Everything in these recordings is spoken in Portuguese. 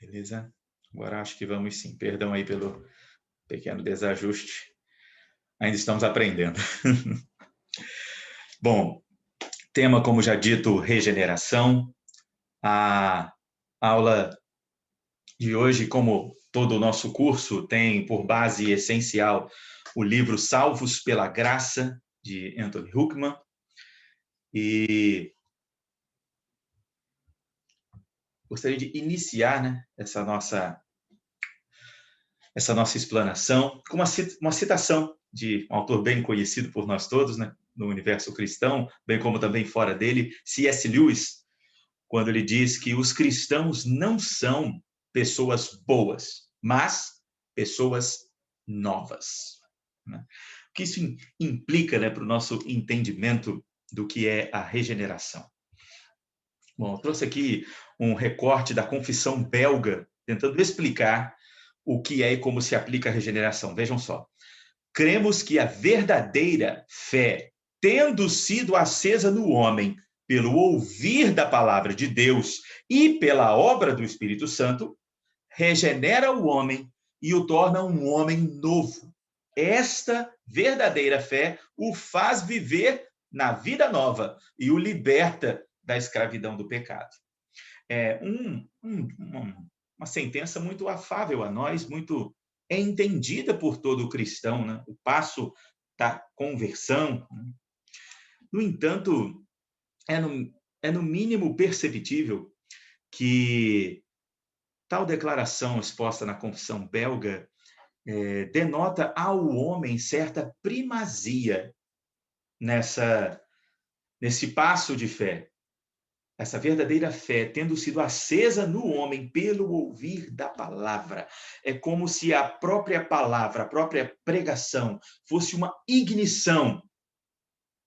Beleza? Agora acho que vamos sim. Perdão aí pelo pequeno desajuste. Ainda estamos aprendendo. Bom, tema, como já dito, regeneração. A aula de hoje, como todo o nosso curso, tem por base essencial o livro Salvos pela Graça, de Anthony Huckman. E gostaria de iniciar, né, essa nossa explanação com uma citação de um autor bem conhecido por nós todos, né, no universo cristão, bem como também fora dele, C.S. Lewis, quando ele diz que os cristãos não são pessoas boas, mas pessoas novas. Né? O que isso implica, né, para o nosso entendimento do que é a regeneração? Bom, eu trouxe aqui um recorte da Confissão Belga, tentando explicar o que é e como se aplica a regeneração. Vejam só. Cremos que a verdadeira fé, tendo sido acesa no homem pelo ouvir da palavra de Deus e pela obra do Espírito Santo, regenera o homem e o torna um homem novo. Esta verdadeira fé o faz viver na vida nova e o liberta da escravidão do pecado. É uma sentença muito afável a nós, muito entendida por todo cristão, né? O passo da conversão. Né? No entanto, é no mínimo perceptível que tal declaração exposta na Confissão Belga denota ao homem certa primazia nesse passo de fé. Essa verdadeira fé tendo sido acesa no homem pelo ouvir da palavra. É como se a própria palavra, a própria pregação, fosse uma ignição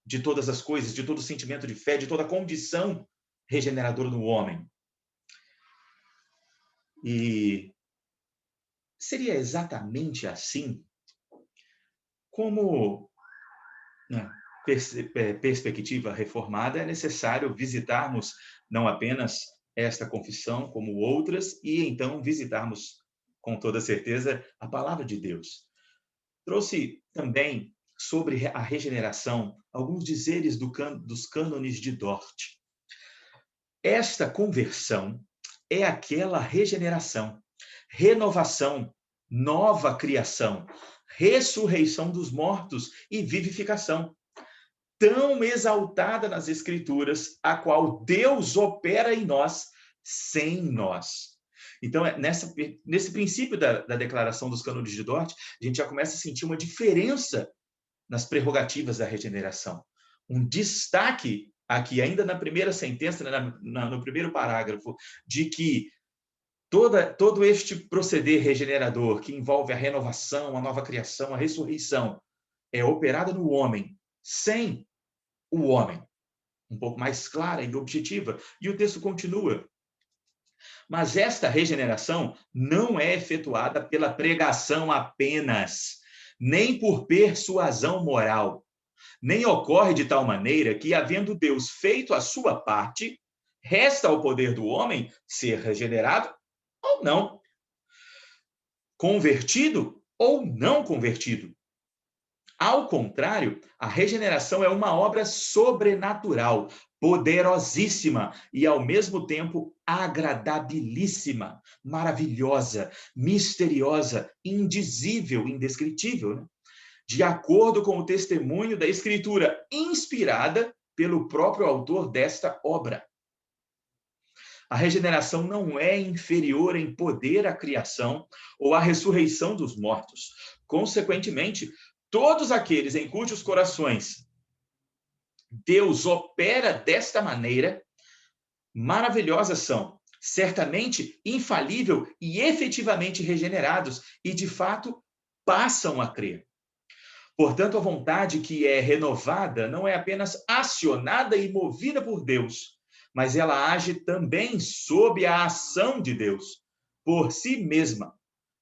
de todas as coisas, de todo o sentimento de fé, de toda a condição regeneradora do homem. E seria exatamente assim como, né, perspectiva reformada, é necessário visitarmos não apenas esta confissão, como outras, e então visitarmos, com toda certeza, a palavra de Deus. Trouxe também sobre a regeneração alguns dizeres dos cânones de Dort. Esta conversão é aquela regeneração, renovação, nova criação, ressurreição dos mortos e vivificação, tão exaltada nas Escrituras, a qual Deus opera em nós, sem nós. Então, nesse princípio da declaração dos cânones de Dort, a gente já começa a sentir uma diferença nas prerrogativas da regeneração. Um destaque aqui, ainda na primeira sentença, no primeiro parágrafo, de que todo este proceder regenerador, que envolve a renovação, a nova criação, a ressurreição, é operada no homem, sem o homem. Um pouco mais clara e objetiva. E o texto continua. Mas esta regeneração não é efetuada pela pregação apenas, nem por persuasão moral, nem ocorre de tal maneira que, havendo Deus feito a sua parte, resta ao poder do homem ser regenerado ou não, convertido ou não convertido. Ao contrário, a regeneração é uma obra sobrenatural, poderosíssima e, ao mesmo tempo, agradabilíssima, maravilhosa, misteriosa, indizível, indescritível, né? De acordo com o testemunho da Escritura, inspirada pelo próprio autor desta obra. A regeneração não é inferior em poder à criação ou à ressurreição dos mortos. Consequentemente, todos aqueles em cujos corações Deus opera desta maneira, maravilhosas são, certamente infalível e efetivamente regenerados, e de fato passam a crer. Portanto, a vontade que é renovada não é apenas acionada e movida por Deus, mas ela age também sob a ação de Deus, por si mesma.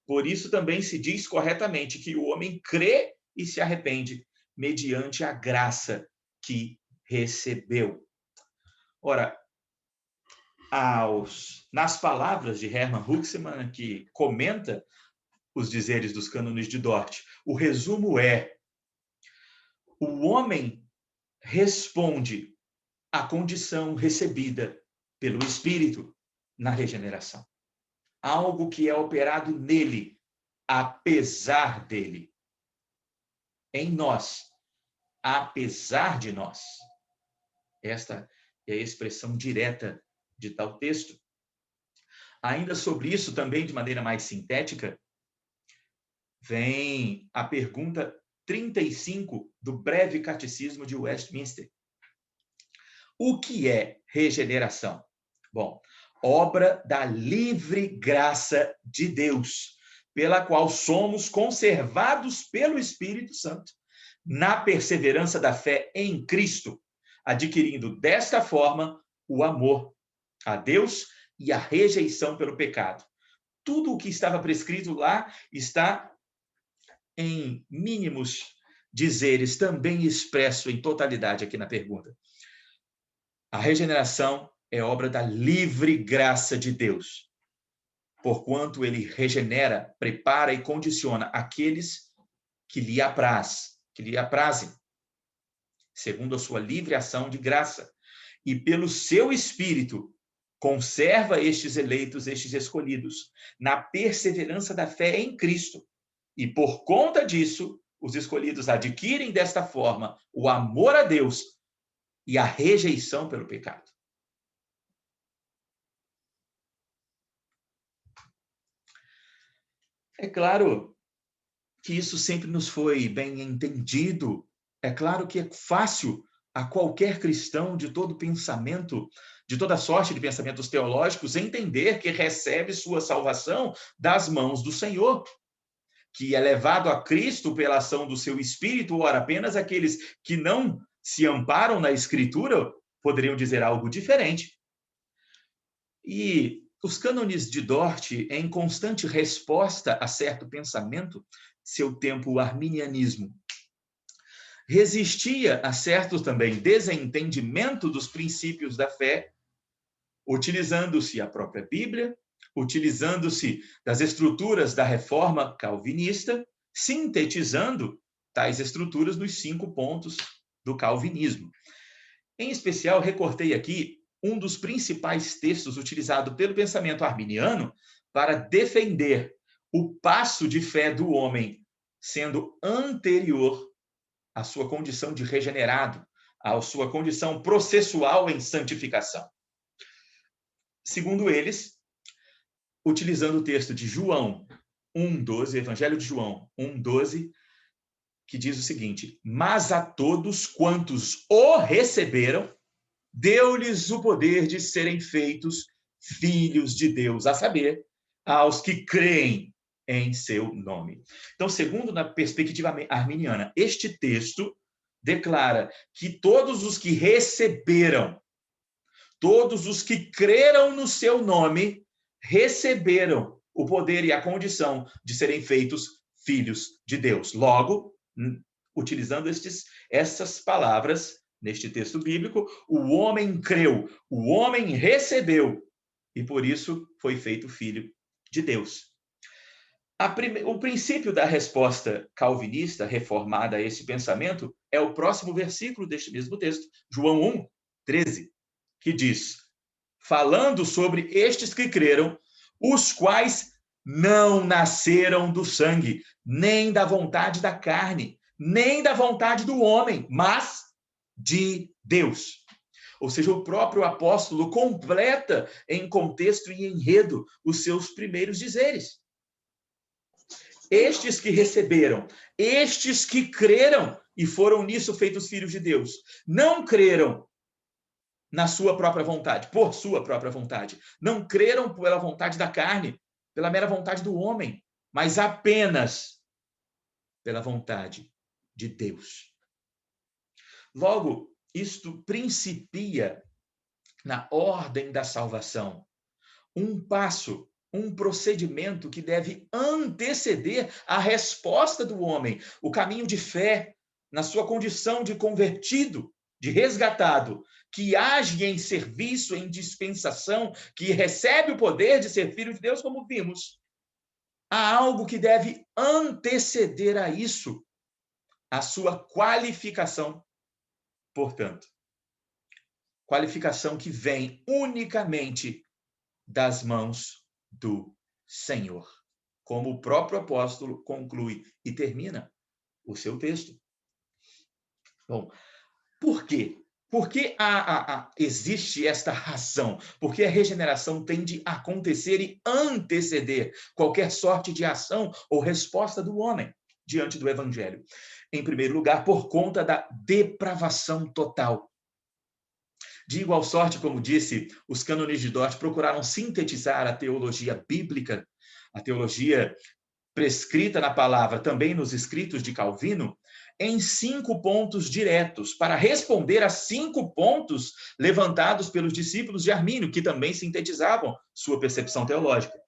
Por isso também se diz corretamente que o homem crê e se arrepende mediante a graça que recebeu. Ora, nas palavras de Hermann Huxemann, que comenta os dizeres dos cânones de Dort, o resumo é: o homem responde à condição recebida pelo Espírito na regeneração. Algo que é operado nele, apesar dele. Em nós, apesar de nós. Esta é a expressão direta de tal texto. Ainda sobre isso, também de maneira mais sintética, vem a pergunta 35 do Breve Catecismo de Westminster. O que é regeneração? Bom, obra da livre graça de Deus, pela qual somos conservados pelo Espírito Santo, na perseverança da fé em Cristo, adquirindo desta forma o amor a Deus e a rejeição pelo pecado. Tudo o que estava prescrito lá está em mínimos dizeres, também expresso em totalidade aqui na pergunta. A regeneração é obra da livre graça de Deus, porquanto ele regenera, prepara e condiciona aqueles que lhe aprazem, segundo a sua livre ação de graça, e pelo seu Espírito conserva estes eleitos, estes escolhidos, na perseverança da fé em Cristo. E por conta disso, os escolhidos adquirem desta forma o amor a Deus e a rejeição pelo pecado. É claro que isso sempre nos foi bem entendido. É claro que é fácil a qualquer cristão de todo pensamento, de toda sorte de pensamentos teológicos, entender que recebe sua salvação das mãos do Senhor, que é levado a Cristo pela ação do seu Espírito. Ora, apenas aqueles que não se amparam na Escritura poderiam dizer algo diferente. E os cânones de Dort, em constante resposta a certo pensamento, seu tempo o arminianismo, resistia a certo também desentendimento dos princípios da fé, utilizando-se a própria Bíblia, utilizando-se das estruturas da reforma calvinista, sintetizando tais estruturas nos 5 pontos do calvinismo. Em especial, recortei aqui um dos principais textos utilizado pelo pensamento arminiano para defender o passo de fé do homem sendo anterior à sua condição de regenerado, à sua condição processual em santificação. Segundo eles, utilizando o texto de João 1,12, Evangelho de João 1,12, que diz o seguinte: mas a todos quantos o receberam, deu-lhes o poder de serem feitos filhos de Deus, a saber, aos que creem em seu nome. Então, segundo na perspectiva arminiana, este texto declara que todos os que receberam, todos os que creram no seu nome, receberam o poder e a condição de serem feitos filhos de Deus. Logo, utilizando essas palavras neste texto bíblico, o homem creu, o homem recebeu, e por isso foi feito filho de Deus. O princípio da resposta calvinista reformada a esse pensamento é o próximo versículo deste mesmo texto, João 1:13, que diz: falando sobre estes que creram, os quais não nasceram do sangue, nem da vontade da carne, nem da vontade do homem, mas de Deus. Ou seja, o próprio apóstolo completa em contexto e enredo os seus primeiros dizeres. Estes que receberam, estes que creram e foram nisso feitos filhos de Deus, não creram na sua própria vontade, por sua própria vontade. Não creram pela vontade da carne, pela mera vontade do homem, mas apenas pela vontade de Deus. Logo, isto principia na ordem da salvação. Um passo, um procedimento que deve anteceder a resposta do homem, o caminho de fé, na sua condição de convertido, de resgatado, que age em serviço, em dispensação, que recebe o poder de ser filho de Deus, como vimos, há algo que deve anteceder a isso, a sua qualificação, portanto. Qualificação que vem unicamente das mãos do Senhor, como o próprio apóstolo conclui e termina o seu texto. Bom, por quê? Por que existe esta razão? Porque a regeneração tende a acontecer e anteceder qualquer sorte de ação ou resposta do homem diante do evangelho. Em primeiro lugar, por conta da depravação total. De igual sorte, como disse, os cânones de Dort procuraram sintetizar a teologia bíblica, a teologia prescrita na palavra, também nos escritos de Calvino, em 5 pontos diretos, para responder a 5 pontos levantados pelos discípulos de Armínio, que também sintetizavam sua percepção teológica.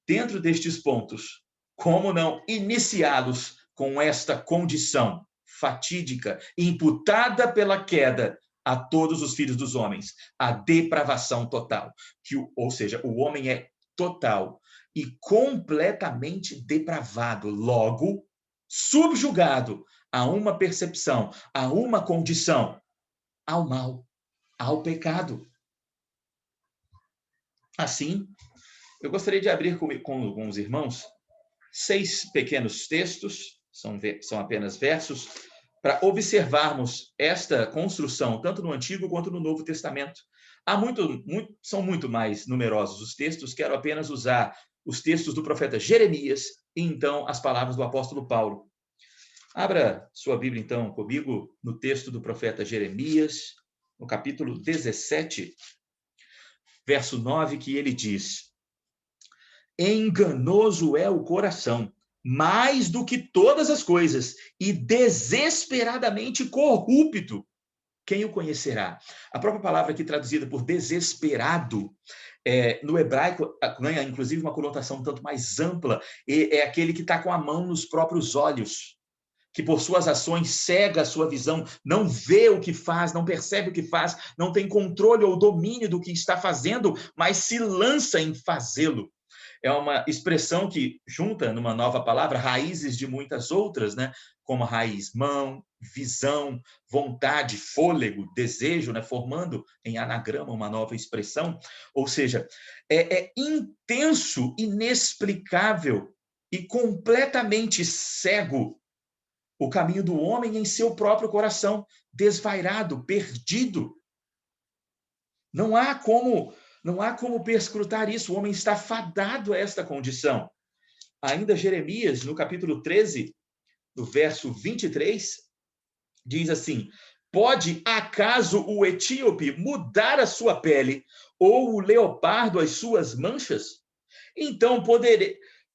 Dentro destes pontos, como não iniciá-los com esta condição fatídica, imputada pela queda a todos os filhos dos homens, a depravação total, ou seja, o homem é total e completamente depravado, logo subjugado a uma percepção, a uma condição, ao mal, ao pecado. Assim, eu gostaria de abrir com os irmãos 6 pequenos textos, são apenas versos, para observarmos esta construção, tanto no Antigo quanto no Novo Testamento. São muito mais numerosos os textos, quero apenas usar os textos do profeta Jeremias e, então, as palavras do apóstolo Paulo. Abra sua Bíblia, então, comigo, no texto do profeta Jeremias, no capítulo 17, verso 9, que ele diz: enganoso é o coração, mais do que todas as coisas, e desesperadamente corrupto. Quem o conhecerá? A própria palavra aqui traduzida por desesperado, no hebraico, ganha inclusive uma conotação um tanto mais ampla, é aquele que está com a mão nos próprios olhos, que por suas ações cega a sua visão, não vê o que faz, não percebe o que faz, não tem controle ou domínio do que está fazendo, mas se lança em fazê-lo. É uma expressão que junta numa nova palavra raízes de muitas outras, né? Como a raiz mão, visão, vontade, fôlego, desejo, né? Formando em anagrama uma nova expressão. Ou seja, é intenso, inexplicável e completamente cego o caminho do homem em seu próprio coração, desvairado, perdido. Não há como perscrutar isso. O homem está fadado a esta condição. Ainda Jeremias, no capítulo 13, no verso 23, diz assim: pode acaso o etíope mudar a sua pele, ou o leopardo as suas manchas? Então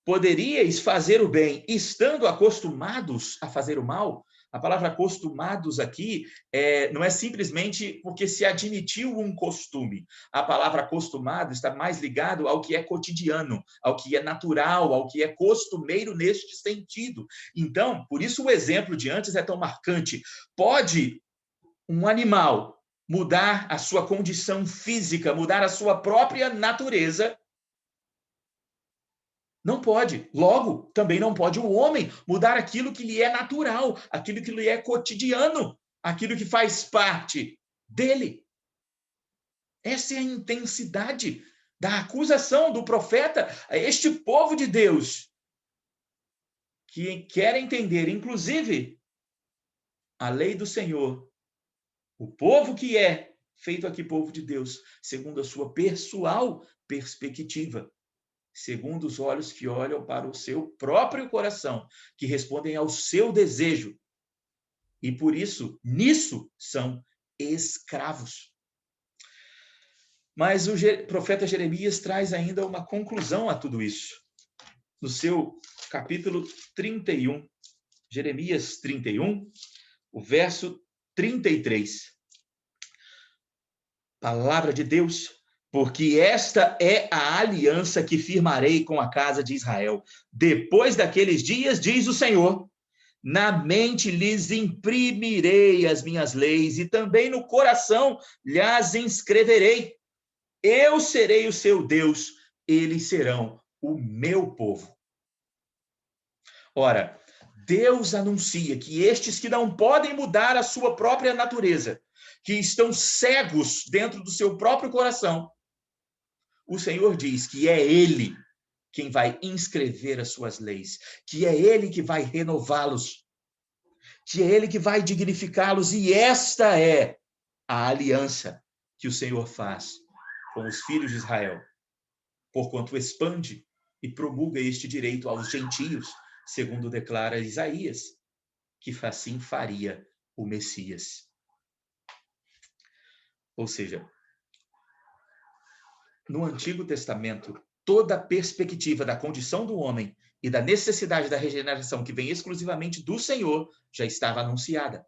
poderíeis fazer o bem, estando acostumados a fazer o mal? A palavra acostumados aqui não é simplesmente porque se admitiu um costume. A palavra acostumado está mais ligado ao que é cotidiano, ao que é natural, ao que é costumeiro neste sentido. Então, por isso o exemplo de antes é tão marcante. Pode um animal mudar a sua condição física, mudar a sua própria natureza? Não pode. Logo, também não pode o homem mudar aquilo que lhe é natural, aquilo que lhe é cotidiano, aquilo que faz parte dele. Essa é a intensidade da acusação do profeta a este povo de Deus, que quer entender, inclusive, a lei do Senhor, o povo que é feito aqui povo de Deus, segundo a sua pessoal perspectiva, segundo os olhos que olham para o seu próprio coração, que respondem ao seu desejo. E por isso, nisso, são escravos. Mas o profeta Jeremias traz ainda uma conclusão a tudo isso. No seu capítulo 31, Jeremias 31, o verso 33. Palavra de Deus: porque esta é a aliança que firmarei com a casa de Israel. Depois daqueles dias, diz o Senhor, Na mente lhes imprimirei as minhas leis e também no coração lhes inscreverei. Eu serei o seu Deus, eles serão o meu povo. Ora, Deus anuncia que estes que não podem mudar a sua própria natureza, que estão cegos dentro do seu próprio coração, o Senhor diz que é Ele quem vai inscrever as suas leis, que é Ele que vai renová-los, que é Ele que vai dignificá-los, e esta é a aliança que o Senhor faz com os filhos de Israel, porquanto expande e promulga este direito aos gentios, segundo declara Isaías, que assim faria o Messias. Ou seja, no Antigo Testamento, toda a perspectiva da condição do homem e da necessidade da regeneração que vem exclusivamente do Senhor já estava anunciada.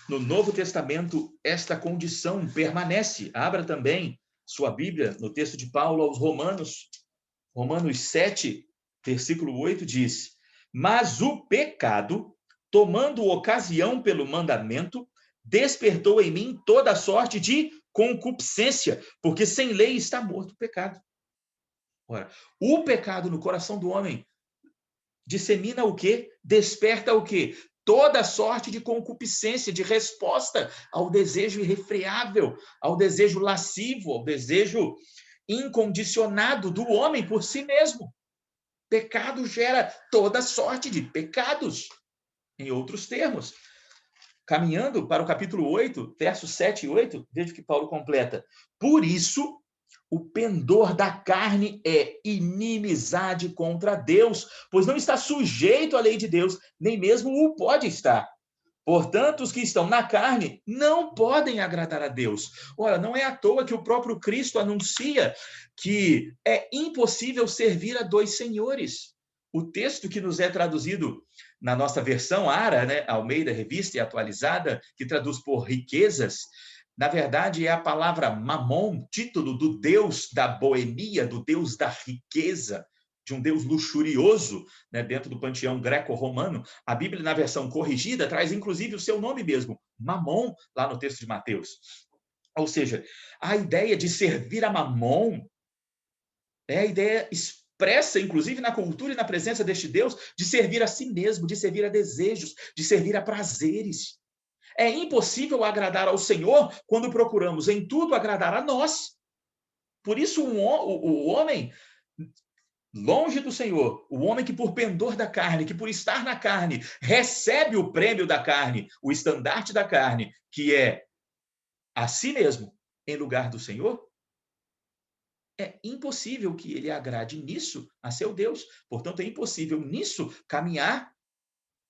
No Novo Testamento, esta condição permanece. Abra também sua Bíblia no texto de Paulo aos Romanos. Romanos 7, versículo 8 diz: mas o pecado, tomando ocasião pelo mandamento, despertou em mim toda a sorte de concupiscência, porque sem lei está morto o pecado. Ora, o pecado no coração do homem dissemina o quê? Desperta o quê? Toda sorte de concupiscência, de resposta ao desejo irrefreável, ao desejo lascivo, ao desejo incondicionado do homem por si mesmo. Pecado gera toda sorte de pecados. Em outros termos, caminhando para o capítulo 8, versos 7 e 8, veja que Paulo completa. Por isso, o pendor da carne é inimizade contra Deus, pois não está sujeito à lei de Deus, nem mesmo o pode estar. Portanto, os que estão na carne não podem agradar a Deus. Ora, não é à toa que o próprio Cristo anuncia que é impossível servir a dois senhores. O texto que nos é traduzido na nossa versão ARA, né, Almeida Revista e Atualizada, que traduz por riquezas, na verdade é a palavra mamon, título do deus da boemia, do deus da riqueza, de um deus luxurioso, né, dentro do panteão greco-romano. A Bíblia, na versão corrigida, traz inclusive o seu nome mesmo, Mamon, lá no texto de Mateus. Ou seja, a ideia de servir a Mamon é a ideia expressa, inclusive na cultura e na presença deste Deus, de servir a si mesmo, de servir a desejos, de servir a prazeres. É impossível agradar ao Senhor quando procuramos em tudo agradar a nós. Por isso, o homem longe do Senhor, o homem que por pendor da carne, que por estar na carne, recebe o prêmio da carne, o estandarte da carne, que é a si mesmo, em lugar do Senhor, é impossível que ele agrade nisso a seu Deus. Portanto, é impossível nisso caminhar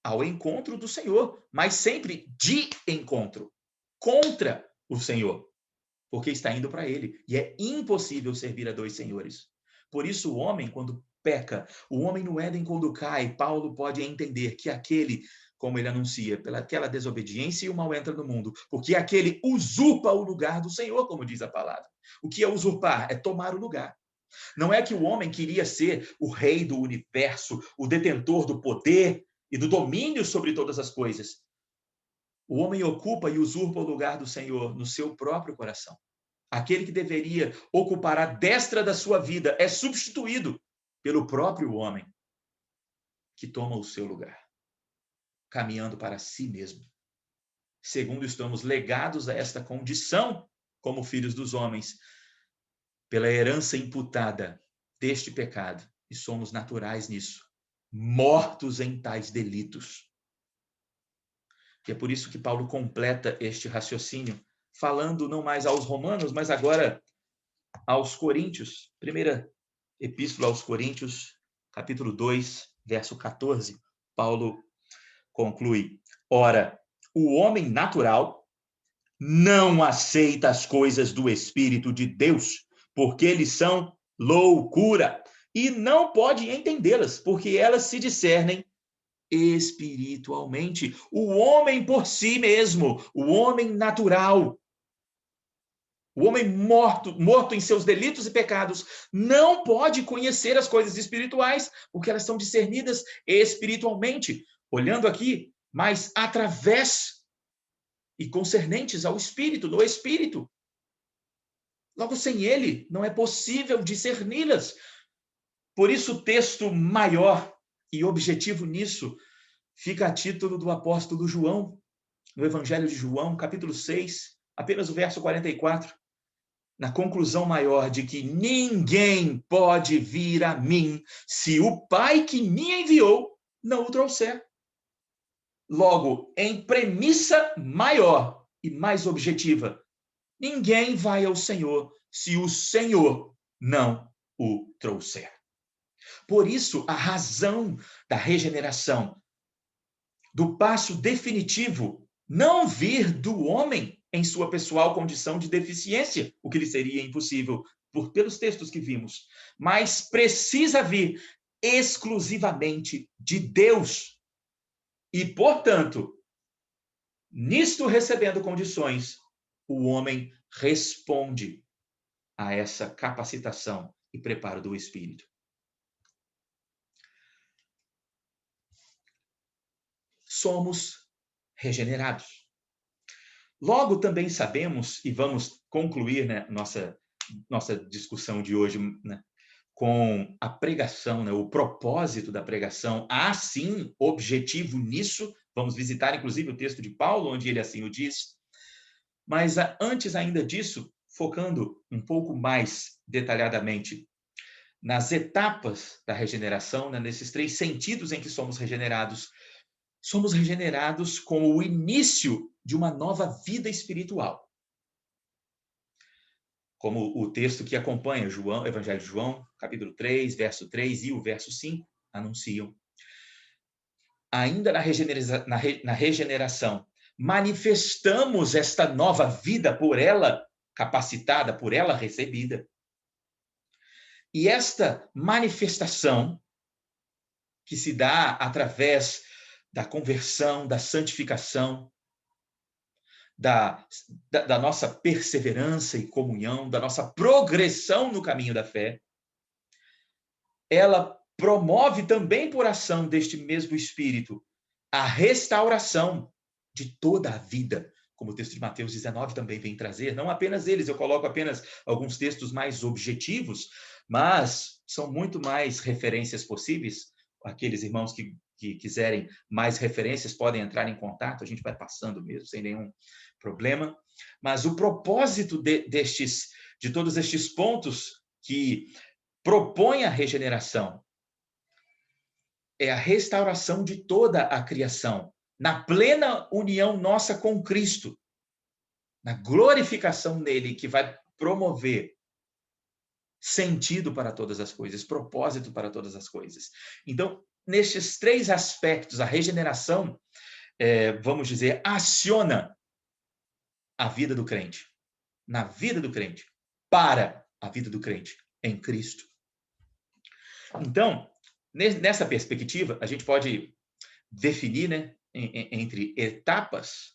ao encontro do Senhor, mas sempre de encontro, contra o Senhor, porque está indo para ele. E é impossível servir a dois senhores. Por isso, o homem, quando peca, o homem no Éden, quando cai, Paulo pode entender que aquele, como ele anuncia, pelaquela desobediência, e o mal entra no mundo, porque aquele usurpa o lugar do Senhor, como diz a palavra. O que é usurpar? É tomar o lugar. Não é que o homem queria ser o rei do universo, o detentor do poder e do domínio sobre todas as coisas. O homem ocupa e usurpa o lugar do Senhor no seu próprio coração. Aquele que deveria ocupar a destra da sua vida é substituído pelo próprio homem, que toma o seu lugar, caminhando para si mesmo. Segundo estamos legados a esta condição como filhos dos homens, pela herança imputada deste pecado, e somos naturais nisso, mortos em tais delitos. E é por isso que Paulo completa este raciocínio, falando não mais aos romanos, mas agora aos coríntios. Primeira epístola aos coríntios, capítulo 2, verso 14. Paulo conclui: ora, o homem natural não aceita as coisas do Espírito de Deus, porque eles são loucura, e não pode entendê-las, porque elas se discernem espiritualmente. O homem por si mesmo, o homem natural, o homem morto em seus delitos e pecados, não pode conhecer as coisas espirituais, porque elas são discernidas espiritualmente. olhando aqui, mas através e concernentes ao Espírito, do Espírito. Logo, sem ele, não é possível discerni-las. Por isso, o texto maior e objetivo nisso fica a título do apóstolo João, no Evangelho de João, capítulo 6, apenas o verso 44, na conclusão maior de que ninguém pode vir a mim se o Pai que me enviou não o trouxer. Logo, em premissa maior e mais objetiva, ninguém vai ao Senhor se o Senhor não o trouxer. Por isso, a razão da regeneração, do passo definitivo, não vir do homem em sua pessoal condição de deficiência, o que lhe seria impossível pelos textos que vimos, mas precisa vir exclusivamente de Deus. E, portanto, nisto recebendo condições, o homem responde a essa capacitação e preparo do Espírito. Somos regenerados. Logo, também sabemos, e vamos concluir, né, nossa discussão de hoje, né, com a pregação, né, o propósito da pregação. Há, sim, objetivo nisso. Vamos visitar, inclusive, o texto de Paulo, onde ele assim o diz. Mas, antes ainda disso, focando um pouco mais detalhadamente nas etapas da regeneração, né, nesses 3 sentidos em que somos regenerados com o início de uma nova vida espiritual. Como o texto que acompanha João, Evangelho de João, capítulo 3, verso 3 e o verso 5, anunciam. Ainda na regeneração, manifestamos esta nova vida por ela capacitada, por ela recebida. E esta manifestação, que se dá através da conversão, da santificação, da nossa perseverança e comunhão, da nossa progressão no caminho da fé, ela promove também, por ação deste mesmo Espírito, a restauração de toda a vida, como o texto de Mateus 19 também vem trazer. Não apenas eles, eu coloco apenas alguns textos mais objetivos, mas são muito mais referências possíveis. Aqueles irmãos que quiserem mais referências podem entrar em contato, a gente vai passando mesmo, sem nenhum problema. Mas o propósito de todos estes pontos que propõem a regeneração é a restauração de toda a criação, na plena união nossa com Cristo, na glorificação nele, que vai promover sentido para todas as coisas, propósito para todas as coisas. Então, nestes 3 aspectos, a regeneração, vamos dizer, aciona a vida do crente, na vida do crente, para a vida do crente em Cristo. Então, nessa perspectiva, a gente pode definir, né, entre etapas,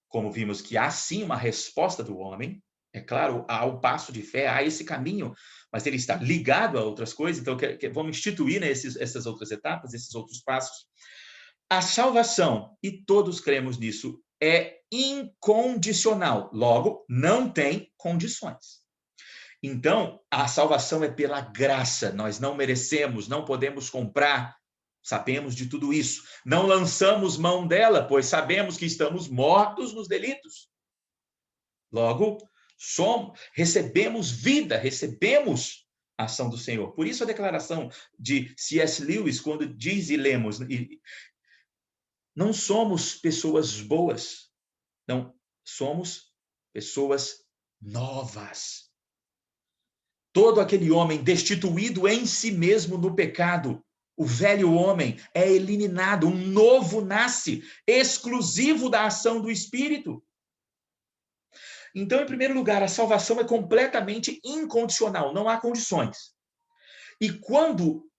como vimos que há sim uma resposta do homem, é claro, há o passo de fé, há esse caminho, mas ele está ligado a outras coisas, então vamos instituir, né, essas outras etapas, esses outros passos. A salvação, e todos cremos nisso, é incondicional, logo, não tem condições. Então, a salvação é pela graça, nós não merecemos, não podemos comprar, sabemos de tudo isso. Não lançamos mão dela, pois sabemos que estamos mortos nos delitos. Logo, recebemos vida, recebemos a ação do Senhor. Por isso a declaração de C.S. Lewis, quando diz e lemos, não somos pessoas boas, não, somos pessoas novas. Todo aquele homem destituído em si mesmo no pecado, o velho homem é eliminado, um novo nasce, exclusivo da ação do Espírito. Então, em primeiro lugar, a salvação é completamente incondicional, não há condições. E quando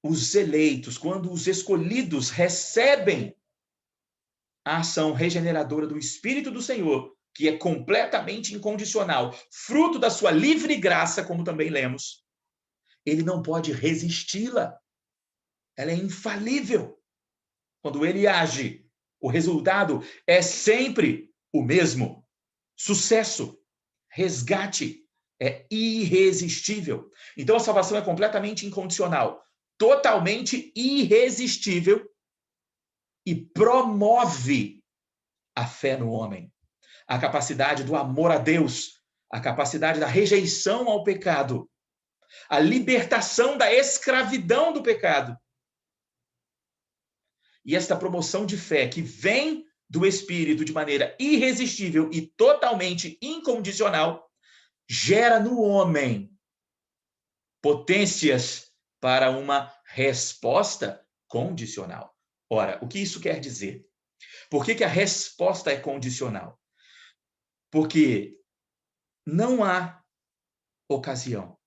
os eleitos, quando os escolhidos recebem a ação regeneradora do Espírito do Senhor, que é completamente incondicional, fruto da sua livre graça, como também lemos, ele não pode resisti-la. Ela é infalível. quando ele age, o resultado é sempre o mesmo: sucesso, resgate, é irresistível. Então a salvação é completamente incondicional, totalmente irresistível e promove a fé no homem, a capacidade do amor a Deus, a capacidade da rejeição ao pecado, a libertação da escravidão do pecado. E esta promoção de fé que vem do Espírito de maneira irresistível e totalmente incondicional, gera no homem potências para uma resposta condicional. Ora, o que isso quer dizer? Por que a resposta é condicional? Porque não há ocasião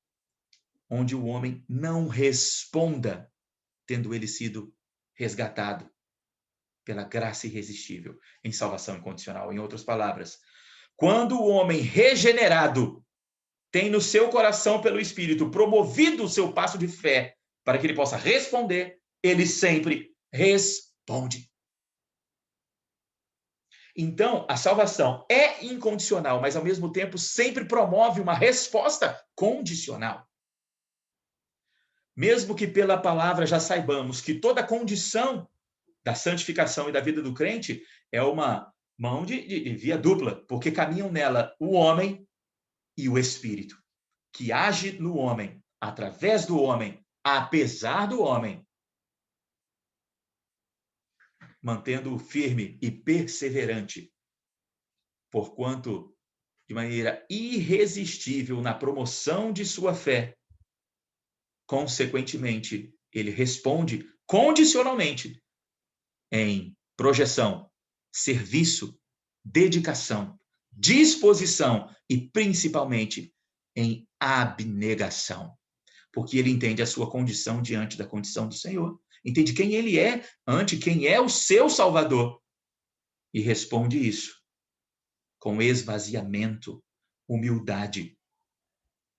onde o homem não responda, tendo ele sido resgatado pela graça irresistível em salvação incondicional. Em outras palavras, quando o homem regenerado tem no seu coração, pelo Espírito, promovido o seu passo de fé para que ele possa responder, ele sempre responde. Então, a salvação é incondicional, mas ao mesmo tempo sempre promove uma resposta condicional. Mesmo que pela palavra já saibamos que toda a condição da santificação e da vida do crente é uma mão de via dupla, porque caminham nela o homem e o Espírito, que age no homem, através do homem, apesar do homem, mantendo-o firme e perseverante, porquanto, de maneira irresistível na promoção de sua fé, consequentemente, ele responde condicionalmente em projeção, serviço, dedicação, disposição e, principalmente, em abnegação. Porque ele entende a sua condição diante da condição do Senhor. Entende quem ele é ante quem é o seu Salvador. E responde isso com esvaziamento, humildade,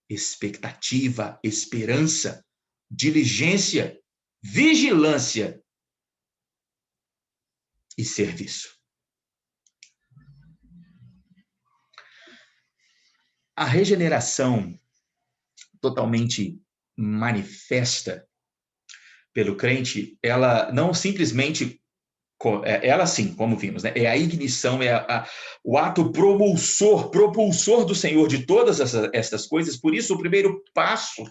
expectativa, esperança, diligência, vigilância e serviço. A regeneração totalmente manifesta pelo crente, ela não simplesmente, ela sim, como vimos, né? É a ignição, o ato propulsor do Senhor de todas essas coisas. Por isso, o primeiro passo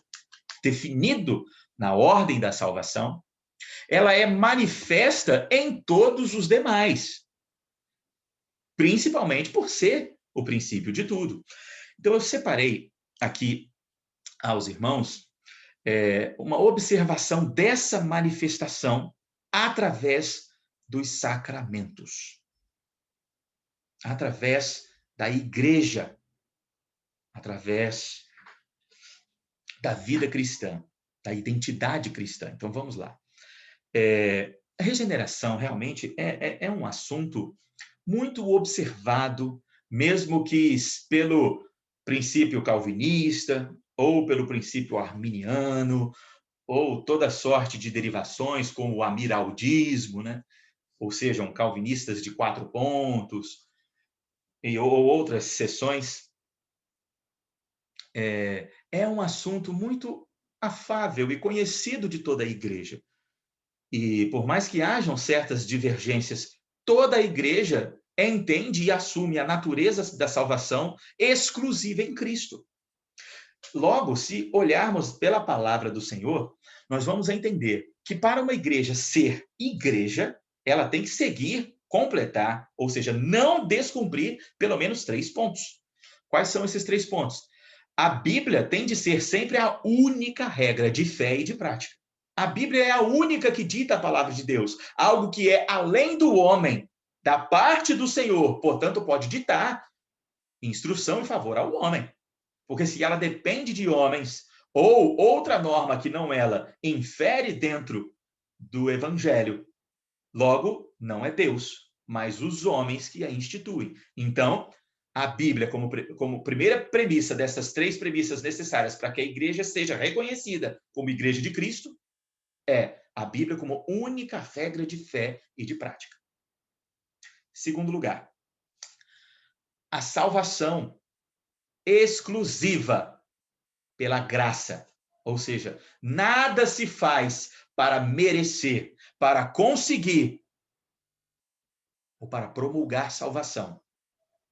definido na ordem da salvação, ela é manifesta em todos os demais, principalmente por ser o princípio de tudo. Então, eu separei aqui aos irmãos uma observação dessa manifestação através dos sacramentos, através da igreja, através da vida cristã, da identidade cristã. Então, vamos lá. A regeneração realmente é um assunto muito observado, mesmo que pelo princípio calvinista, ou pelo princípio arminiano, ou toda sorte de derivações, como o amiraldismo, né? Ou sejam, calvinistas de 4 pontos, ou outras seções. É um assunto muito afável e conhecido de toda a igreja. E por mais que hajam certas divergências, toda a igreja entende e assume a natureza da salvação exclusiva em Cristo. Logo, se olharmos pela palavra do Senhor, nós vamos entender que para uma igreja ser igreja, ela tem que seguir, completar, ou seja, não descumprir pelo menos 3 pontos. Quais são esses 3 pontos? A Bíblia tem de ser sempre a única regra de fé e de prática. A Bíblia é a única que dita a palavra de Deus, algo que é além do homem, da parte do Senhor, portanto, pode ditar instrução em favor ao homem. Porque se ela depende de homens, ou outra norma que não ela infere dentro do evangelho, logo, não é Deus, mas os homens que a instituem. Então, a Bíblia, como primeira premissa dessas 3 premissas necessárias para que a igreja seja reconhecida como igreja de Cristo, é a Bíblia como única regra de fé e de prática. Segundo lugar, a salvação exclusiva pela graça. Ou seja, nada se faz para merecer, para conseguir ou para promulgar salvação.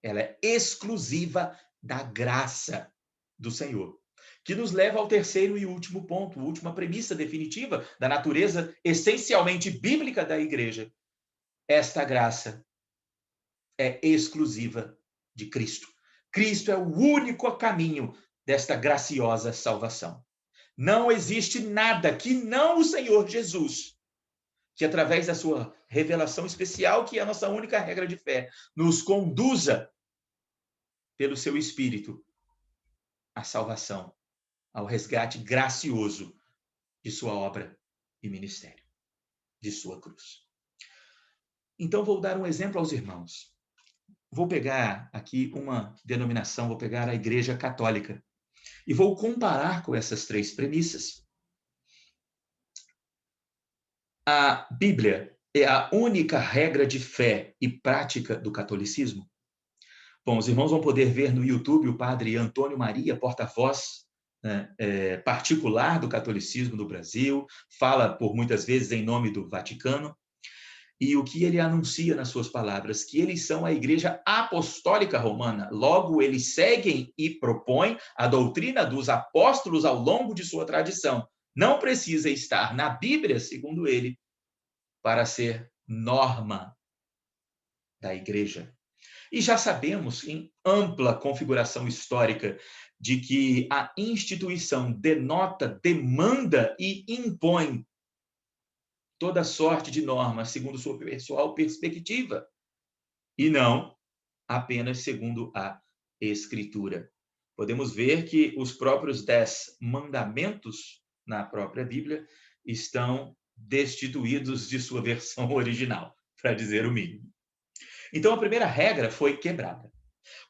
Ela é exclusiva da graça do Senhor. Que nos leva ao terceiro e último ponto, a última premissa definitiva da natureza essencialmente bíblica da igreja. Esta graça é exclusiva de Cristo. Cristo é o único caminho desta graciosa salvação. Não existe nada que não o Senhor Jesus, que através da sua revelação especial, que é a nossa única regra de fé, nos conduza pelo seu Espírito à salvação, ao resgate gracioso de sua obra e ministério, de sua cruz. Então, vou dar um exemplo aos irmãos. Vou pegar aqui uma denominação, vou pegar a Igreja Católica e vou comparar com essas três premissas. A Bíblia é a única regra de fé e prática do catolicismo? Bom, os irmãos vão poder ver no YouTube o padre Antônio Maria, porta-voz particular do catolicismo do Brasil, fala por muitas vezes em nome do Vaticano, e o que ele anuncia nas suas palavras, que eles são a Igreja Apostólica Romana, logo eles seguem e propõem a doutrina dos apóstolos ao longo de sua tradição. Não precisa estar na Bíblia, segundo ele, para ser norma da Igreja. E já sabemos, em ampla configuração histórica, de que a instituição denota, demanda e impõe toda sorte de normas segundo sua pessoal perspectiva, e não apenas segundo a Escritura. Podemos ver que os próprios 10 mandamentos na própria Bíblia estão destituídos de sua versão original, para dizer o mínimo. Então, a primeira regra foi quebrada.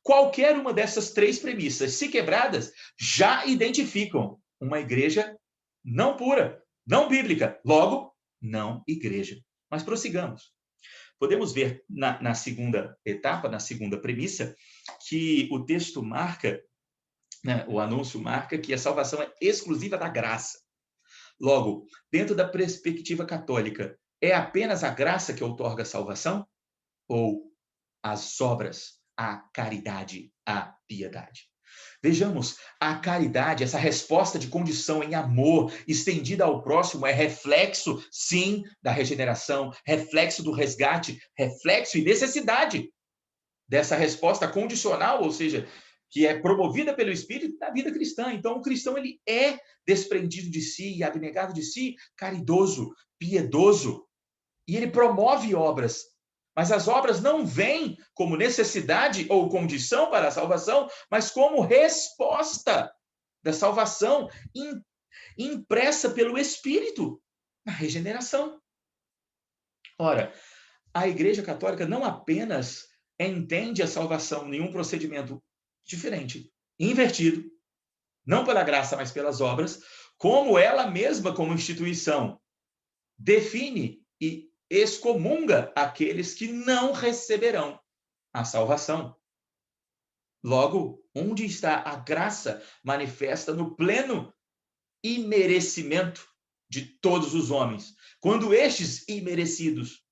Qualquer uma dessas três premissas, se quebradas, já identificam uma igreja não pura, não bíblica, logo, não igreja. Mas prossigamos. Podemos ver na segunda etapa, na segunda premissa, que o texto marca, né, o anúncio marca que a salvação é exclusiva da graça. Logo, dentro da perspectiva católica, é apenas a graça que outorga a salvação? Ou as obras, a caridade, a piedade? Vejamos, a caridade, essa resposta de condição em amor estendida ao próximo, é reflexo, sim, da regeneração, reflexo do resgate, reflexo e necessidade dessa resposta condicional, ou seja, que é promovida pelo Espírito na vida cristã. Então, o cristão ele é desprendido de si e abnegado de si, caridoso, piedoso, e ele promove obras. Mas as obras não vêm como necessidade ou condição para a salvação, mas como resposta da salvação impressa pelo Espírito na regeneração. Ora, a Igreja Católica não apenas entende a salvação em um procedimento diferente, invertido, não pela graça, mas pelas obras, como ela mesma, como instituição, define e excomunga aqueles que não receberão a salvação. Logo, onde está a graça manifesta no pleno imerecimento de todos os homens, quando estes imerecidos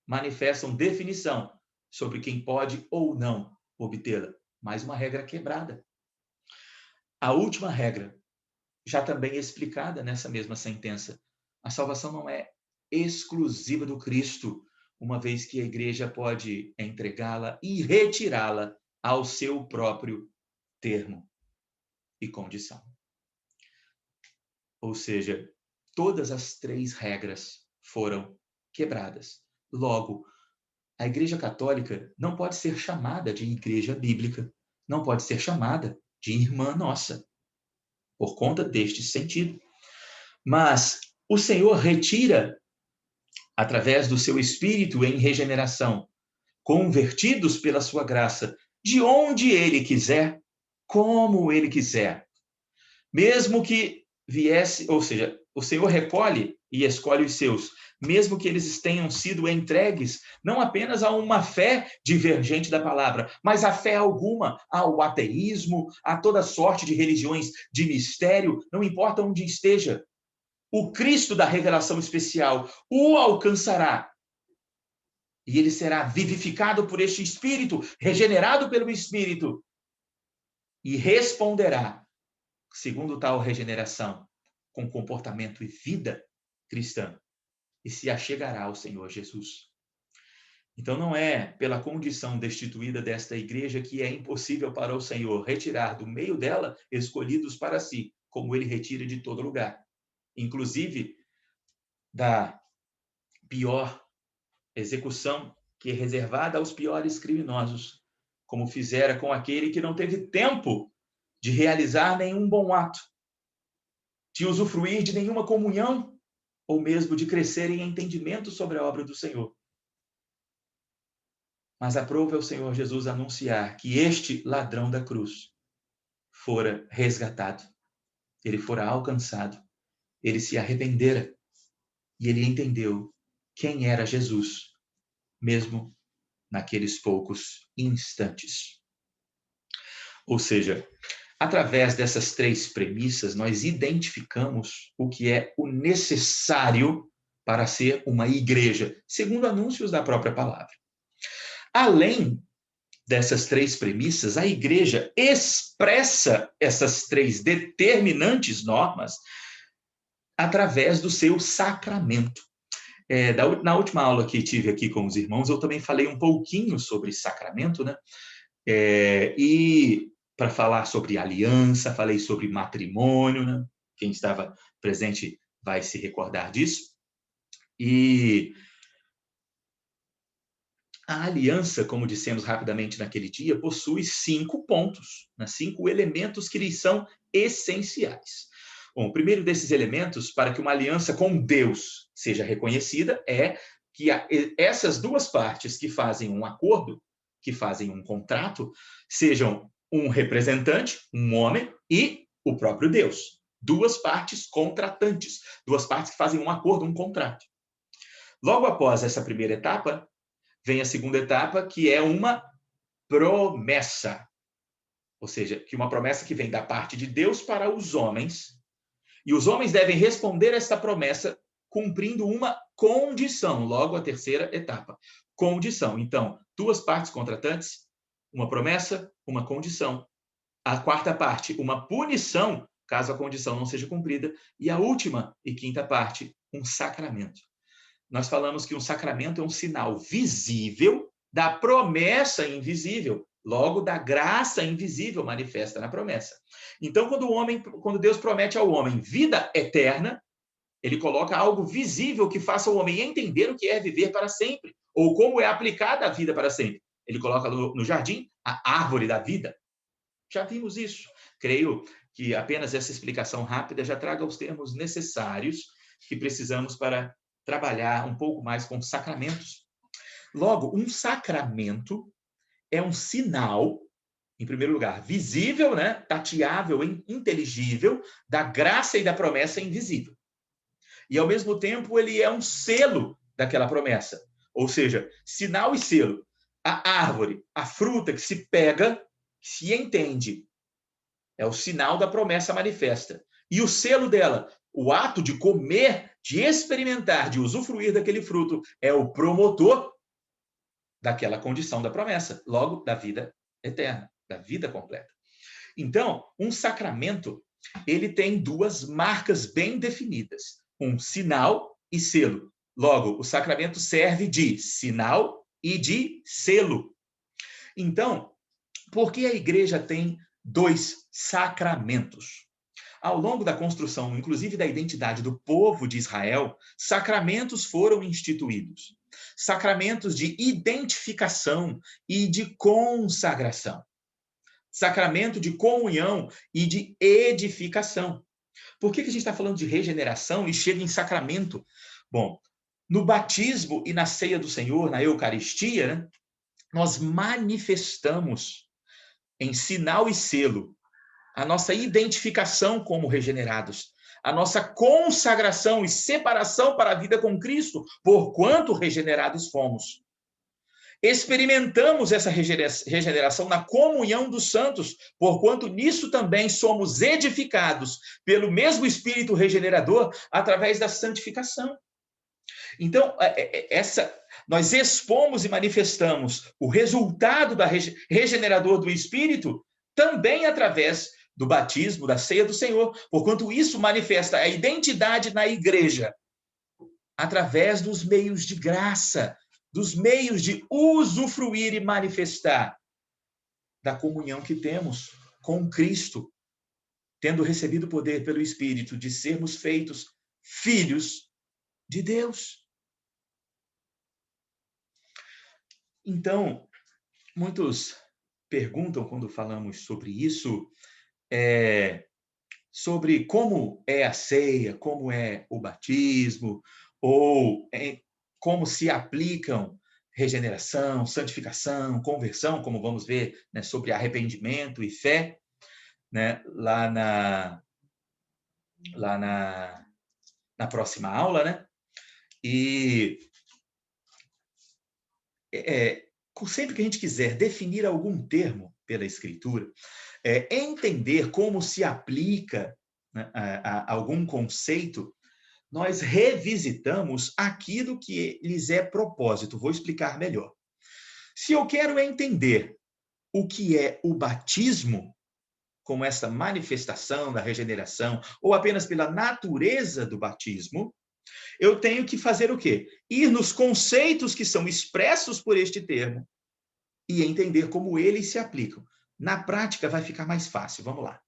manifestam definição sobre quem pode ou não obtê-la. Mais uma regra quebrada. A última regra, já também explicada nessa mesma sentença, a salvação não é exclusiva do Cristo, uma vez que a igreja pode entregá-la e retirá-la ao seu próprio termo e condição. Ou seja, todas as três regras foram quebradas. Logo, a Igreja Católica não pode ser chamada de igreja bíblica, não pode ser chamada de irmã nossa, por conta deste sentido. Mas o Senhor retira, através do seu Espírito em regeneração, convertidos pela sua graça, de onde Ele quiser, como Ele quiser. Mesmo que viesse, ou seja, o Senhor recolhe e escolhe os seus, mesmo que eles tenham sido entregues não apenas a uma fé divergente da palavra, mas a fé alguma, ao ateísmo, a toda sorte de religiões de mistério, não importa onde esteja. O Cristo da revelação especial o alcançará. E ele será vivificado por este Espírito, regenerado pelo Espírito, e responderá, segundo tal regeneração, com comportamento e vida cristã, e se achegará ao Senhor Jesus. Então não é pela condição destituída desta igreja que é impossível para o Senhor retirar do meio dela escolhidos para si, como ele retira de todo lugar, inclusive da pior execução que é reservada aos piores criminosos, como fizera com aquele que não teve tempo de realizar nenhum bom ato, de usufruir de nenhuma comunhão, ou mesmo de crescer em entendimento sobre a obra do Senhor. Mas aprove ao Senhor Jesus anunciar que este ladrão da cruz fora resgatado, ele fora alcançado, ele se arrependera e ele entendeu quem era Jesus, mesmo naqueles poucos instantes. Ou seja, através dessas três premissas, nós identificamos o que é o necessário para ser uma igreja, segundo anúncios da própria palavra. Além dessas três premissas, a igreja expressa essas três determinantes normas através do seu sacramento. Na última aula que tive aqui com os irmãos, eu também falei um pouquinho sobre sacramento, né? E para falar sobre aliança, falei sobre matrimônio, né? Quem estava presente vai se recordar disso. E a aliança, como dissemos rapidamente naquele dia, possui 5 pontos, né? 5 elementos que lhes são essenciais. Bom, o primeiro desses elementos, para que uma aliança com Deus seja reconhecida, é que essas duas partes que fazem um acordo, que fazem um contrato, sejam um representante, um homem, e o próprio Deus. Duas partes contratantes, duas partes que fazem um acordo, um contrato. Logo após essa primeira etapa, vem a segunda etapa, que é uma promessa. Ou seja, que uma promessa que vem da parte de Deus para os homens, e os homens devem responder a esta promessa cumprindo uma condição, logo a terceira etapa. Condição. Então, duas partes contratantes, uma promessa, uma condição. A quarta parte, uma punição, caso a condição não seja cumprida. E a última e quinta parte, um sacramento. Nós falamos que um sacramento é um sinal visível da promessa invisível, logo da graça invisível manifesta na promessa. Então, quando Deus promete ao homem vida eterna, ele coloca algo visível que faça o homem entender o que é viver para sempre, ou como é aplicada a vida para sempre. Ele coloca no jardim a árvore da vida. Já vimos isso. Creio que apenas essa explicação rápida já traga os termos necessários que precisamos para trabalhar um pouco mais com sacramentos. Logo, um sacramento é um sinal, em primeiro lugar, visível, né? Tateável, inteligível, da graça e da promessa invisível. E, ao mesmo tempo, ele é um selo daquela promessa. Ou seja, sinal e selo. A árvore, a fruta que se pega, que se entende, é o sinal da promessa manifesta. E o selo dela, o ato de comer, de experimentar, de usufruir daquele fruto, é o promotor daquela condição da promessa, logo da vida eterna, da vida completa. Então, um sacramento, ele tem duas marcas bem definidas, um sinal e selo. Logo, o sacramento serve de sinal e de selo. Então, por que a igreja tem 2 sacramentos? Ao longo da construção, inclusive da identidade do povo de Israel, sacramentos foram instituídos. Sacramentos de identificação e de consagração. Sacramento de comunhão e de edificação. Por que a gente está falando de regeneração e chega em sacramento? Bom, no batismo e na ceia do Senhor, na Eucaristia, né, nós manifestamos em sinal e selo a nossa identificação como regenerados, a nossa consagração e separação para a vida com Cristo, porquanto regenerados fomos. Experimentamos essa regeneração na comunhão dos santos, porquanto nisso também somos edificados pelo mesmo Espírito regenerador através da santificação. Então, nós expomos e manifestamos o resultado da regenerador do Espírito também através do batismo, da ceia do Senhor, porquanto isso manifesta a identidade na igreja através dos meios de graça, dos meios de usufruir e manifestar da comunhão que temos com Cristo, tendo recebido o poder pelo Espírito de sermos feitos filhos de Deus. Então, muitos perguntam quando falamos sobre isso, sobre como é a ceia, como é o batismo, ou como se aplicam regeneração, santificação, conversão, como vamos ver, né, sobre arrependimento e fé, né, lá na próxima aula, né? E sempre que a gente quiser definir algum termo pela Escritura, entender como se aplica, né, a algum conceito, nós revisitamos aquilo que lhes é propósito. Vou explicar melhor. Se eu quero entender o que é o batismo, como essa manifestação da regeneração, ou apenas pela natureza do batismo, eu tenho que fazer o quê? Ir nos conceitos que são expressos por este termo e entender como eles se aplicam. Na prática, vai ficar mais fácil. Vamos lá.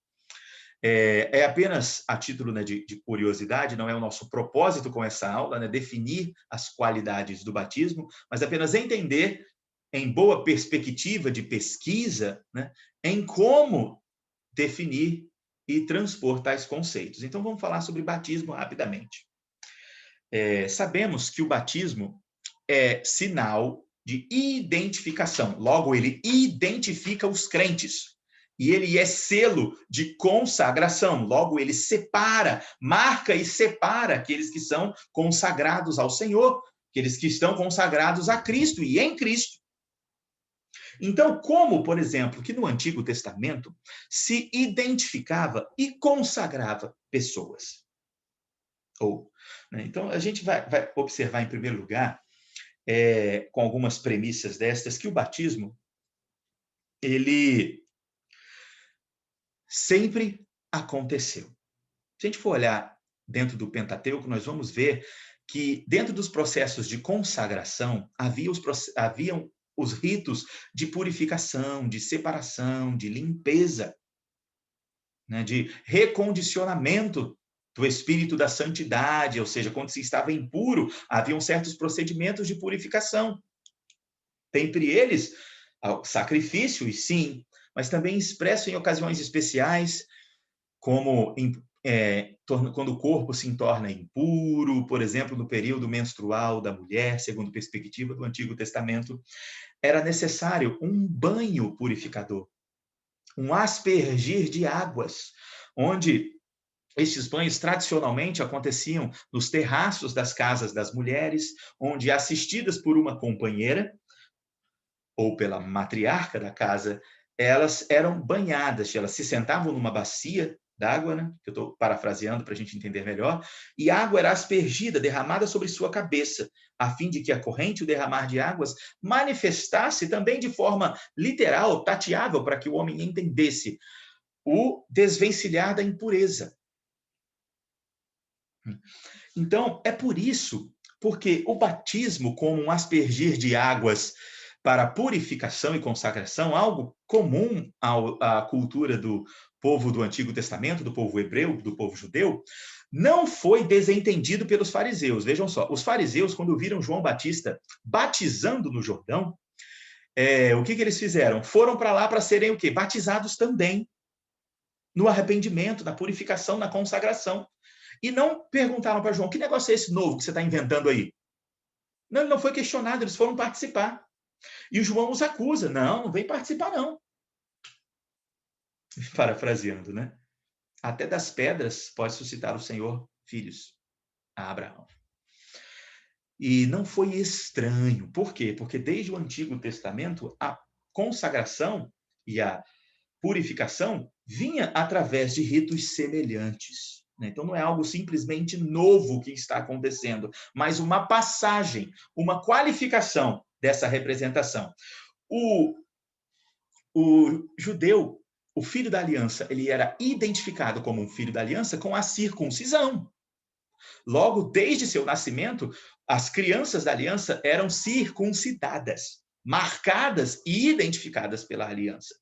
Apenas a título, né, de curiosidade, não é o nosso propósito com essa aula, né, definir as qualidades do batismo, mas apenas entender, em boa perspectiva de pesquisa, né, em como definir e transpor tais conceitos. Então, vamos falar sobre batismo rapidamente. Sabemos que o batismo é sinal de identificação. Logo, ele identifica os crentes. E ele é selo de consagração. Logo, ele separa, marca e separa aqueles que são consagrados ao Senhor, aqueles que estão consagrados a Cristo e em Cristo. Então, como, por exemplo, que no Antigo Testamento se identificava e consagrava pessoas? Então, a gente vai observar, em primeiro lugar, com algumas premissas destas, que o batismo, ele sempre aconteceu. Se a gente for olhar dentro do Pentateuco, nós vamos ver que dentro dos processos de consagração haviam os ritos de purificação, de separação, de limpeza, né, de recondicionamento do espírito da santidade, ou seja, quando se estava impuro, haviam certos procedimentos de purificação. Dentre eles, o sacrifício, e sim, mas também expresso em ocasiões especiais, como quando o corpo se torna impuro, por exemplo, no período menstrual da mulher, segundo perspectiva do Antigo Testamento, era necessário um banho purificador, um aspergir de águas, onde estes banhos tradicionalmente aconteciam nos terraços das casas das mulheres, onde, assistidas por uma companheira ou pela matriarca da casa, elas eram banhadas, elas se sentavam numa bacia d'água, né, que eu estou parafraseando para a gente entender melhor, e a água era aspergida, derramada sobre sua cabeça, a fim de que a corrente, o derramar de águas, manifestasse também de forma literal, tateável, para que o homem entendesse o desvencilhar da impureza. Então, é por isso, porque o batismo, como um aspergir de águas para purificação e consagração, algo comum à cultura do povo do Antigo Testamento, do povo hebreu, do povo judeu, não foi desentendido pelos fariseus. Vejam só, os fariseus, quando viram João Batista batizando no Jordão, o que eles fizeram? Foram para lá para serem o quê? Batizados também, no arrependimento, na purificação, na consagração. E não perguntaram para João, que negócio é esse novo que você está inventando aí? Não, ele não foi questionado, eles foram participar. E o João os acusa, não vem participar não. Parafraseando, né? Até das pedras pode suscitar o Senhor filhos a Abraão. E não foi estranho. Por quê? Porque desde o Antigo Testamento, a consagração e a purificação vinha através de ritos semelhantes. Então, não é algo simplesmente novo que está acontecendo, mas uma passagem, uma qualificação dessa representação. O judeu, o filho da aliança, ele era identificado como um filho da aliança com a circuncisão. Logo, desde seu nascimento, as crianças da aliança eram circuncidadas, marcadas e identificadas pela aliança.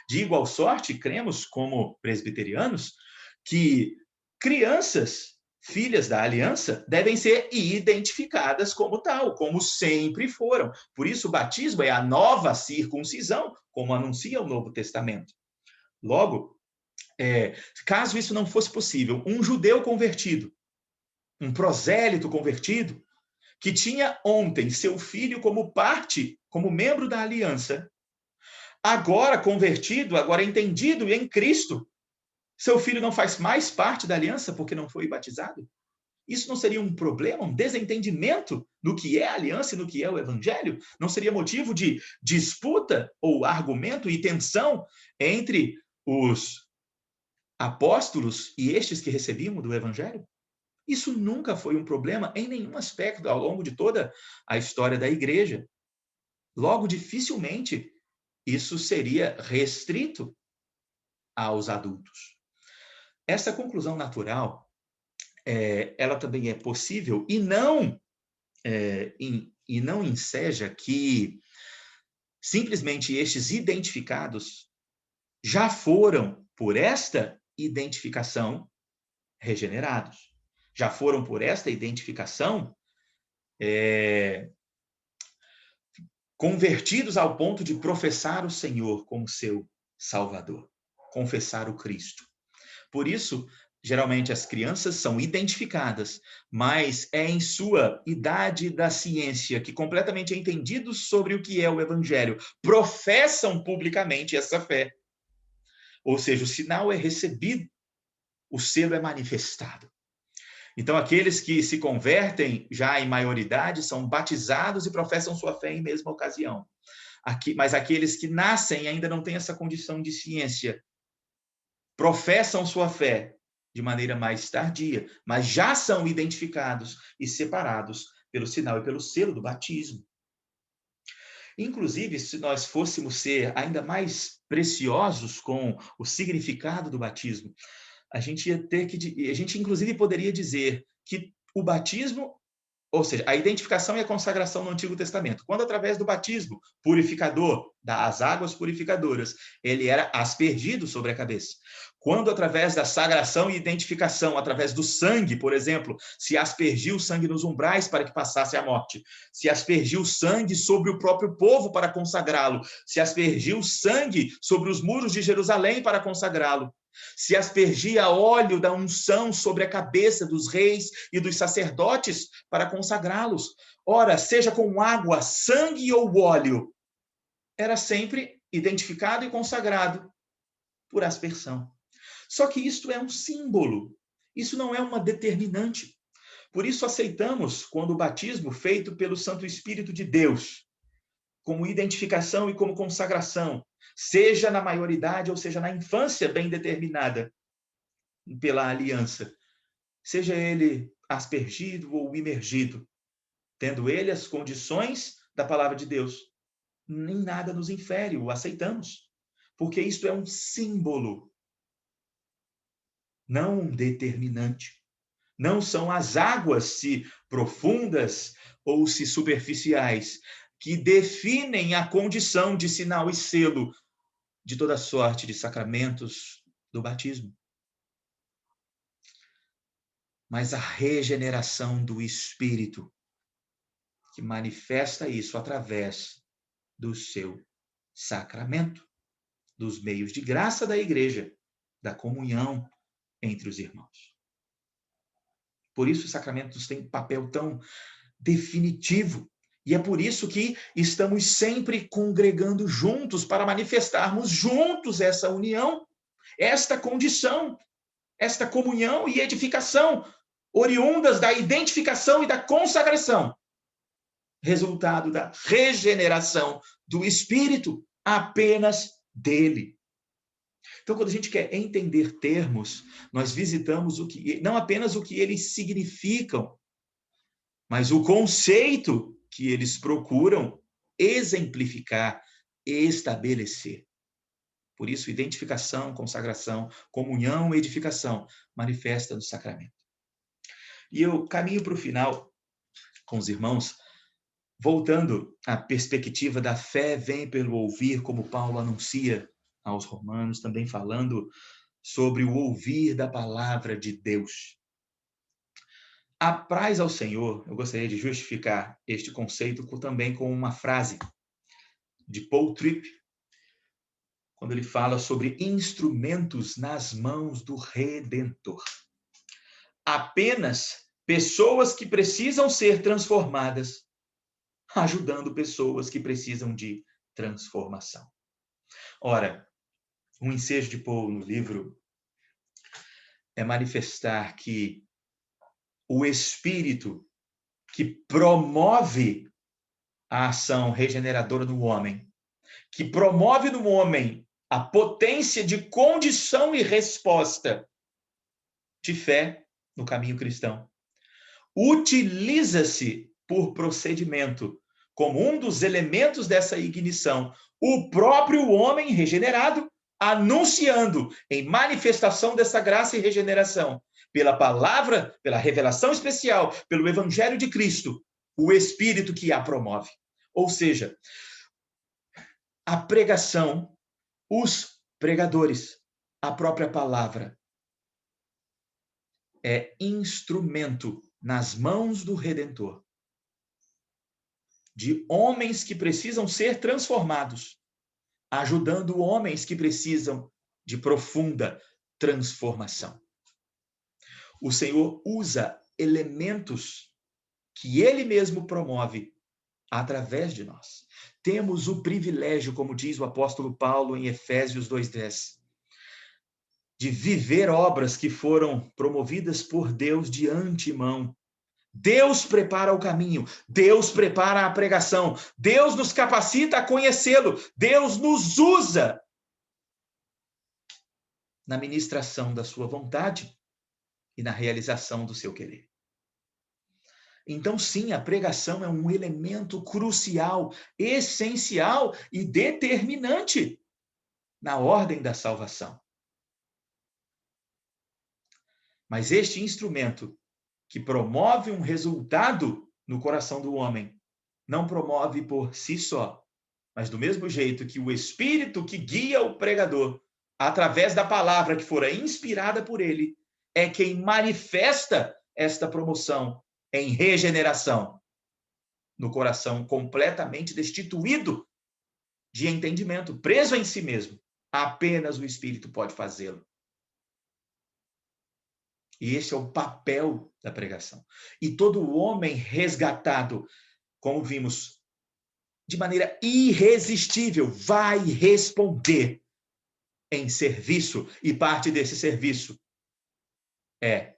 De igual sorte, cremos, como presbiterianos, que crianças, filhas da aliança, devem ser identificadas como tal, como sempre foram. Por isso, o batismo é a nova circuncisão, como anuncia o Novo Testamento. Logo, caso isso não fosse possível, um judeu convertido, um prosélito convertido, que tinha ontem seu filho como parte, como membro da aliança, agora convertido, agora entendido em Cristo, seu filho não faz mais parte da aliança porque não foi batizado? Isso não seria um problema, um desentendimento no que é a aliança e no que é o evangelho? Não seria motivo de disputa ou argumento e tensão entre os apóstolos e estes que recebiam do evangelho? Isso nunca foi um problema em nenhum aspecto ao longo de toda a história da igreja. Logo, dificilmente isso seria restrito aos adultos. Essa conclusão natural, ela também é possível e não enseja que simplesmente estes identificados já foram, por esta identificação, regenerados. Já foram, por esta identificação, convertidos ao ponto de professar o Senhor como seu Salvador, confessar o Cristo. Por isso, geralmente as crianças são identificadas, mas é em sua idade da ciência que, completamente entendidos sobre o que é o Evangelho, professam publicamente essa fé. Ou seja, o sinal é recebido, o selo é manifestado. Então, aqueles que se convertem já em maioridade são batizados e professam sua fé em mesma ocasião. Mas aqueles que nascem e ainda não têm essa condição de ciência, professam sua fé de maneira mais tardia, mas já são identificados e separados pelo sinal e pelo selo do batismo. Inclusive, se nós fôssemos ser ainda mais preciosos com o significado do batismo, a gente inclusive poderia dizer que o batismo, ou seja, a identificação e a consagração no Antigo Testamento, quando através do batismo purificador, das águas purificadoras, ele era aspergido sobre a cabeça. Quando através da sagração e identificação, através do sangue, por exemplo, se aspergiu o sangue nos umbrais para que passasse a morte, se aspergiu o sangue sobre o próprio povo para consagrá-lo, se aspergiu o sangue sobre os muros de Jerusalém para consagrá-lo, se aspergia óleo da unção sobre a cabeça dos reis e dos sacerdotes para consagrá-los. Ora, seja com água, sangue ou óleo, era sempre identificado e consagrado por aspersão. Só que isto é um símbolo, isso não é uma determinante. Por isso aceitamos, quando o batismo feito pelo Santo Espírito de Deus, como identificação e como consagração, seja na maioridade ou seja na infância bem determinada pela aliança, seja ele aspergido ou imergido, tendo ele as condições da palavra de Deus, nem nada nos infere, o aceitamos, porque isto é um símbolo, não um determinante. Não são as águas, se profundas ou se superficiais, que definem a condição de sinal e selo de toda sorte de sacramentos do batismo. Mas a regeneração do Espírito, que manifesta isso através do seu sacramento, dos meios de graça da igreja, da comunhão entre os irmãos. Por isso os sacramentos têm um papel tão definitivo. E é por isso que estamos sempre congregando juntos para manifestarmos juntos essa união, esta condição esta comunhão e edificação, oriundas da identificação e da consagração, resultado da regeneração do Espírito, apenas dele. Então, quando a gente quer entender termos, nós visitamos não apenas o que eles significam, mas o conceito que eles procuram exemplificar, estabelecer. Por isso, identificação, consagração, comunhão, edificação, manifesta no sacramento. E eu caminho para o final com os irmãos, voltando à perspectiva da fé vem pelo ouvir, como Paulo anuncia aos romanos, também falando sobre o ouvir da palavra de Deus. Apraz ao Senhor, eu gostaria de justificar este conceito também com uma frase de Paul Tripp, quando ele fala sobre instrumentos nas mãos do Redentor. Apenas pessoas que precisam ser transformadas, ajudando pessoas que precisam de transformação. Ora, um ensejo de Paul no livro é manifestar que o Espírito que promove a ação regeneradora do homem, que promove no homem a potência de condição e resposta de fé no caminho cristão, utiliza-se por procedimento como um dos elementos dessa ignição o próprio homem regenerado, anunciando em manifestação dessa graça e regeneração, pela palavra, pela revelação especial, pelo evangelho de Cristo, o Espírito que a promove. Ou seja, a pregação, os pregadores, a própria palavra, é instrumento nas mãos do Redentor, de homens que precisam ser transformados, ajudando homens que precisam de profunda transformação. O Senhor usa elementos que Ele mesmo promove através de nós. Temos o privilégio, como diz o apóstolo Paulo em Efésios 2:10, de viver obras que foram promovidas por Deus de antemão. Deus prepara o caminho, Deus prepara a pregação, Deus nos capacita a conhecê-lo, Deus nos usa na ministração da sua vontade e na realização do seu querer. Então, sim, a pregação é um elemento crucial, essencial e determinante na ordem da salvação. Mas este instrumento que promove um resultado no coração do homem, não promove por si só, mas do mesmo jeito que o Espírito que guia o pregador, através da palavra que fora inspirada por ele, é quem manifesta esta promoção em regeneração no coração completamente destituído de entendimento, preso em si mesmo. Apenas o Espírito pode fazê-lo. E esse é o papel da pregação. E todo homem resgatado, como vimos, de maneira irresistível, vai responder em serviço. E parte desse serviço é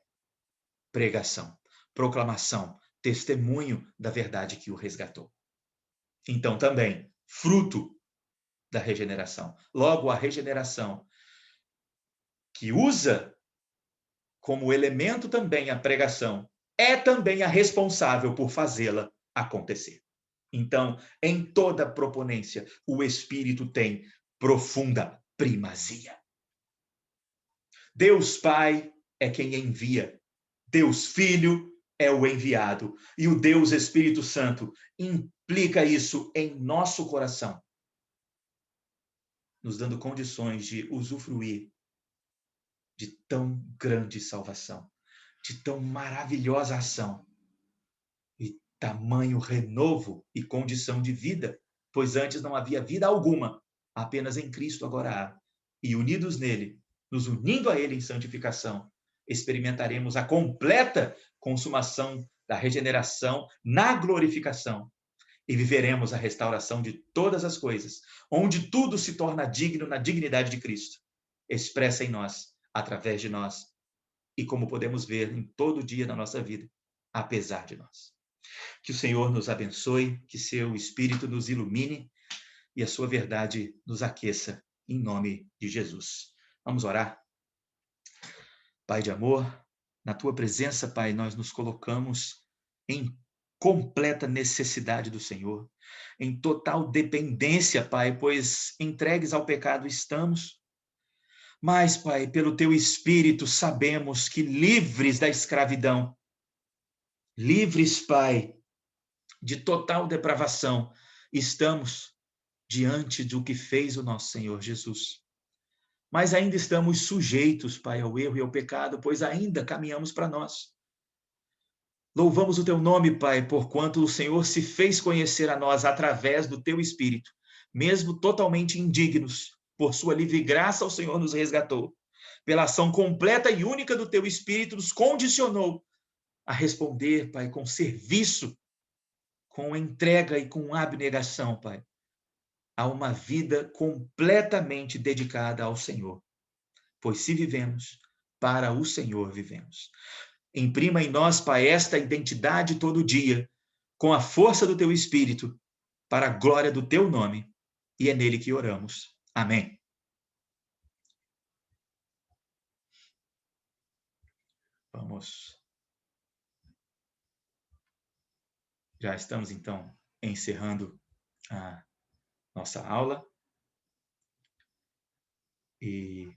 pregação, proclamação, testemunho da verdade que o resgatou. Então, também, fruto da regeneração. Logo, a regeneração que usa como elemento também a pregação, é também a responsável por fazê-la acontecer. Então, em toda proponência, o Espírito tem profunda primazia. Deus Pai é quem envia, Deus Filho é o enviado, e o Deus Espírito Santo implica isso em nosso coração, nos dando condições de usufruir de tão grande salvação, de tão maravilhosa ação e tamanho renovo e condição de vida, pois antes não havia vida alguma, apenas em Cristo agora há. E unidos nele, nos unindo a ele em santificação, experimentaremos a completa consumação da regeneração na glorificação e viveremos a restauração de todas as coisas, onde tudo se torna digno na dignidade de Cristo, expressa em nós, através de nós, e como podemos ver em todo dia da nossa vida, apesar de nós. Que o Senhor nos abençoe, que seu Espírito nos ilumine e a sua verdade nos aqueça, em nome de Jesus. Vamos orar? Pai de amor, na tua presença, Pai, nós nos colocamos em completa necessidade do Senhor, em total dependência, Pai, pois entregues ao pecado estamos. Mas, Pai, pelo teu Espírito, sabemos que livres da escravidão, livres, Pai, de total depravação, estamos diante do que fez o nosso Senhor Jesus. Mas ainda estamos sujeitos, Pai, ao erro e ao pecado, pois ainda caminhamos para nós. Louvamos o teu nome, Pai, porquanto o Senhor se fez conhecer a nós através do teu Espírito, mesmo totalmente indignos, por sua livre graça o Senhor nos resgatou. Pela ação completa e única do teu Espírito, nos condicionou a responder, Pai, com serviço, com entrega e com abnegação, Pai, a uma vida completamente dedicada ao Senhor. Pois se vivemos, para o Senhor vivemos. Imprima em nós, Pai, esta identidade todo dia, com a força do teu Espírito, para a glória do teu nome. E é nele que oramos. Amém. Vamos. Já estamos, então, encerrando a nossa aula. E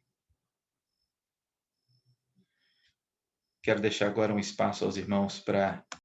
quero deixar agora um espaço aos irmãos para